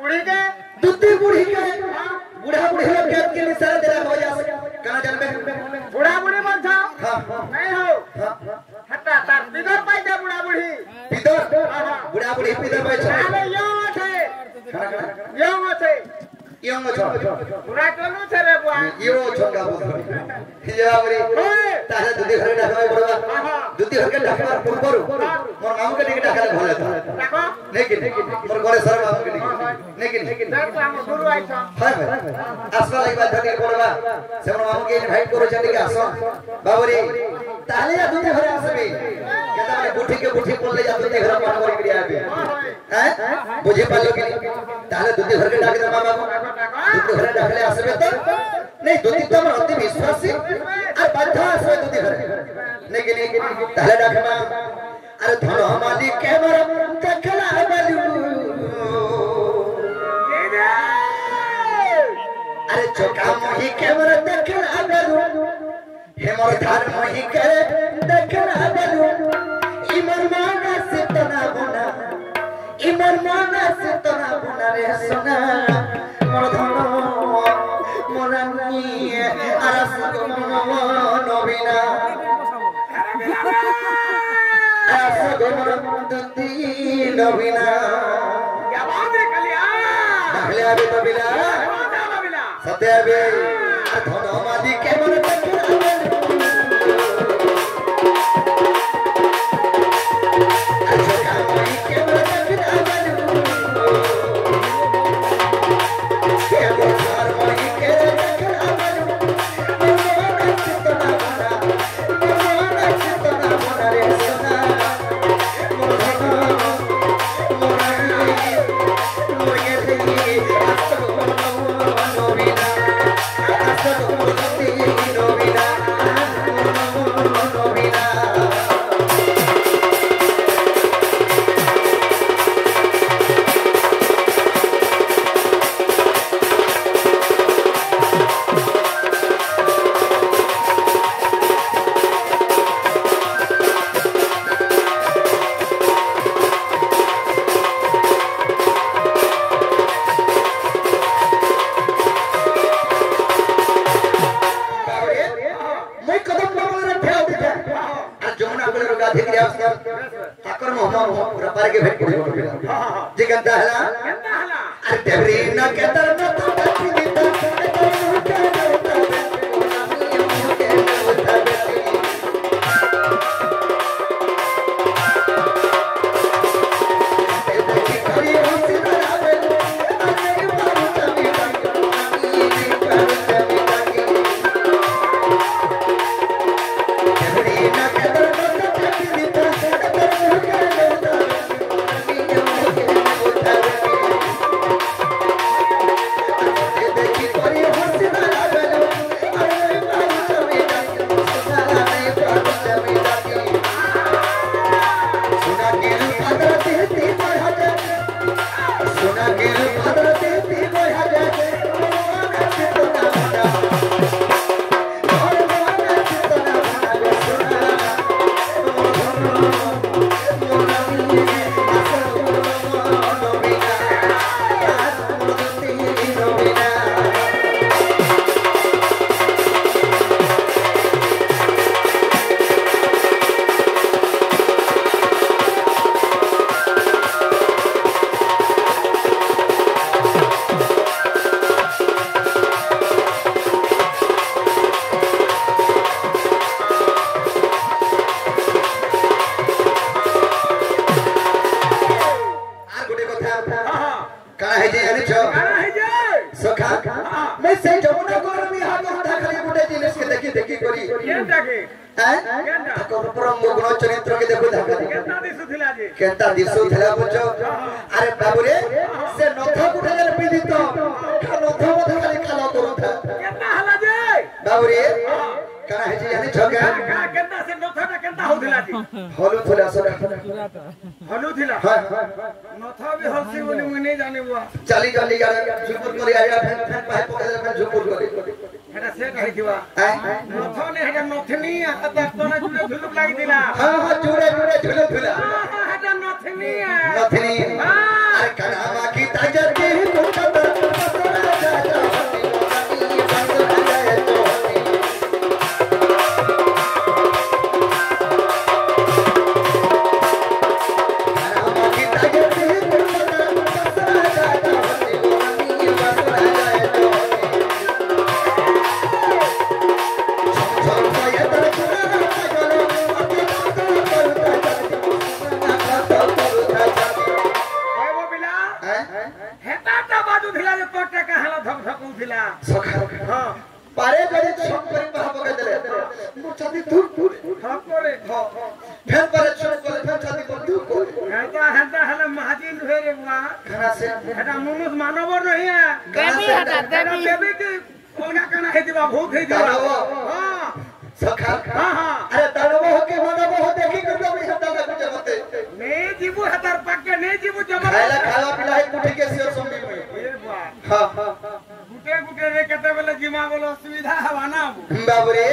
बुढ़ी के दूती बुढ़ी के बूढ़ा बुढ़ी लोग खेत के निशान दे रहा हो जा कहां जानबे बुढ़ा बुढ़ी बोल था हां नहीं हो हटा तार पिदर पाई दे बुढ़ा बुढ़ी पिदर बूढ़ा बुढ़ी पिदर पाई छ अरे यो थे यो छ बुढ़ा कोनु छे रे बुआ यो छोका बोल या बरी ताहे दूती घर ढाका पड़वा दूती घर के ढाका पूर्वरु मोर मामू के टिके ढाका भले था देखो लेकिन मोर घरे सर मामू के टिके लेकिन सर तो हम गुरु आई छ हाय आसवा लागि बात ढाका पड़वा से मोर मामू के इनवाइट करो चली के आसो बाबरी ताले या दूती घरे आसबे केता माने बुठी के बुठी बोल ले जा दूती घर मन कर के आबे हैं बुझे पालो कि ताले दूती घर के ढाके मामा दूती घर ढाकले आसबे तो नहीं दूती तो हमर अति विश्वासी আর বাধ্য আছে দুটি ঘরে নেকি তাহলে ডাকমা আর ধন মালিক ক্যামেরা দেখলা বালু আরে চোকা মহি ক্যামেরা দেখলা বালু হেমর ধার মহি কে দেখলা বালু ইমর মানা সে তনা বনা ইমর মানা সে তনা বনা রে সোনা মোর ধন মোরানি আরাস নবীনা আরাস গমনতি নবীনা क्या बात है कलिया ডাকলে আবে নবীনা সতে আবে ধন মালি কেমন দেখলা আচ্ছা কামাই কেমন দেখলা কেমন আর মাই কে केता दिसो थला बुझो अरे बाबू रे से नथा कुठाले पीदित नथा मथा खाली खालो करू था केता हला जे बाबू रे कना है जी यानी छगा केता से नथा केता होथिला जी हलु थला सर हलु थिला हां नथा भी हलसी बोली मुई नहीं जाने बुआ चली चली गाड़ी झुपुर करी आया फिर पाए पकड़े फिर झुपुर करी हेटा से कहि दिवा नथा ने हेटा नथनी आता तोना जुड़े झुलुक लागि दिला हां हां जुड़े जुड़े झुलुक दिला हेटा नथनी नथनी अरे कना की ताजर के हेता बाजू धिला जे तोटे का हला धक धक उठिला सखा हां पारे जरे छक करी कहा पके देले मोर छाती दूर ठक करे हां फेर पारे छक करे फेर छाती पर दूर करे हेता हला महाजीन रे रे बुआ खाना से हेता मनुष्य मानव नहीं है देवी हटा देवी देवी की कोना कना है दिवा भूत है दिवा हां सखा हां हां अरे तड़वा हो के मानव हो देखी कर दो भी हटा लग जमते नहीं जीवू हतर पक्के नहीं जीवू जमा खाला खाला पिला है कुठी के सिर सोमी में ए बुआ हां गुटे गुटे रे कते बेले जिमा बोलो सुविधा हवाना बाबू रे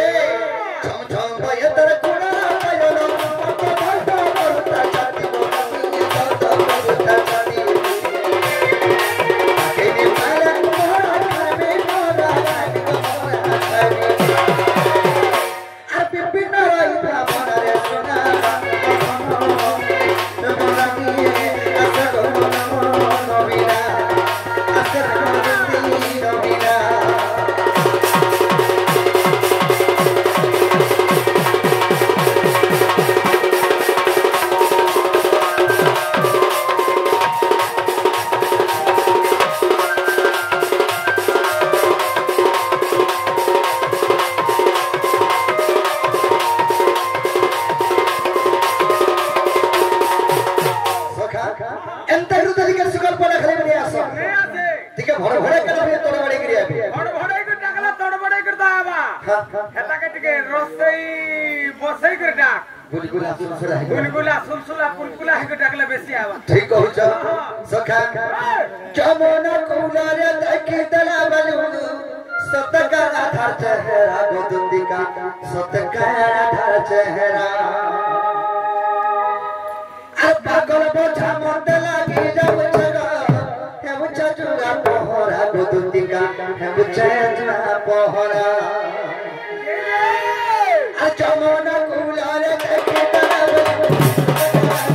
छम छम भय तर कोना पायलो पता भरता छाती बोली तो भरता छाती केनी मारा मोरा में मोरा छाती आ पिपिन रही बाबा रे सोना मोरा की असर नवीना असर नवीना हेता के टिके रोसई बसई कर डाक गुलगुला सुलसुला है गुलगुला सुलसुला पुलकुला है के डाकले बेसी आवा ठीक हो जा सखा जमना कोला रे देखी दला बलू सतका आधार चेहरा गोदुतिका सतका आधार चेहरा अब पागल बोझा मोंद लागी जब जगा है मुझा जुगा पोहरा गोदुतिका है मुझा जुगा पोहरा जमना कोला रे देखी दला बलू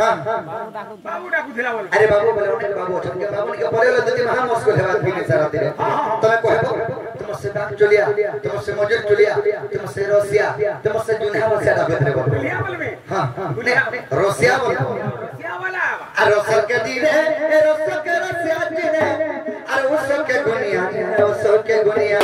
हां बाबू डाकू थिला बोल अरे बाबू बोले उठे बाबू छके बाबू के बोले दति महा मुश्किल है बात भी सारा दिन तमे कहबो तुमसे दाम चलिया तुमसे मजूर चलिया तुमसे रसिया तुमसे जुनहा बसा भीतर बोल बोलिया बोल में हां रसिया बोल रसिया वाला आ रसल के दिने ए रसल के रसिया दिने अरे उस के गुनिया